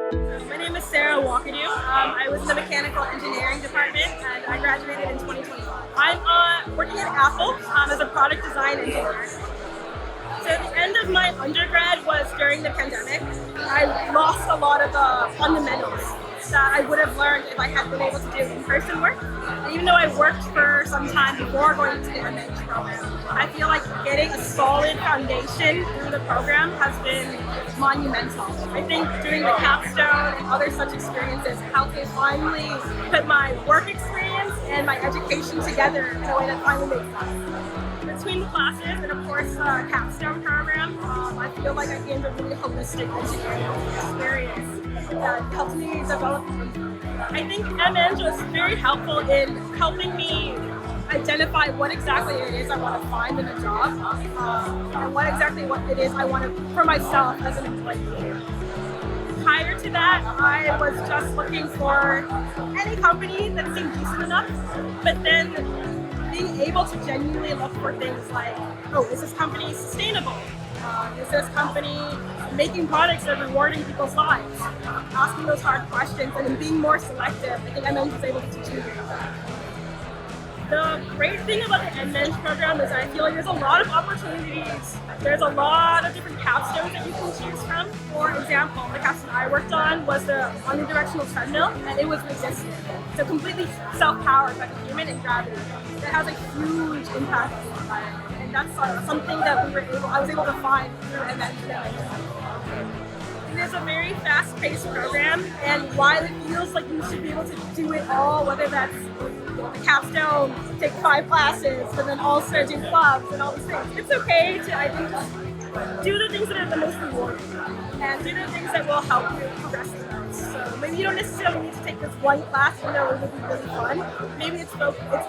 My name is Nwakudu. I was in the mechanical engineering department and I graduated in 2021. I'm working at Apple as a product design engineer. So the end of my undergrad was during the pandemic. I lost a lot of the fundamentals that I would have learned if I had been able to do in-person work. And even though I worked for some time before going to the MEng program, I feel like getting a solid foundation through the program has been monumental. I think doing the capstone and other such experiences helped me finally put my work experience and my education together in a way that finally makes sense. Between the classes and of course the capstone program, I feel like I gained a really holistic engineering experience that helped me develop. I think MEng was very helpful in helping me identify what exactly it is I want to find in a job and what it is I want to for myself as an employee. Prior to that, I was just looking for any company that seemed decent enough, but then being able to genuinely look for things like, oh, is this company sustainable? Is this company making products that are rewarding people's lives? Asking those hard questions and then being more selective. I think MEng was able to teach me that. The great thing about the MEng program is I feel like there's a lot of opportunities. There's a lot of different capstones that you can choose from. For example, the capstone I worked on was the unidirectional treadmill, and it was resistant. So completely self-powered by the human and gravity. It has a huge impact on the environment. And that's something that I was able to find through MEng. It is a very fast-paced program, and while it feels like you should be able to do it all, whether that's the capstone, take 5 classes, but then also do clubs and all these things, it's okay to, I think, just do the things that are the most rewarding and do the things that will help you progress the most. So maybe you don't necessarily need to take this one class, even though it would be really fun. Maybe it's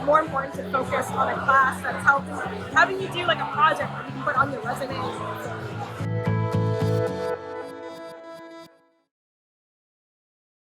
more important to focus on a class that's having you do like a project that you can put on your resume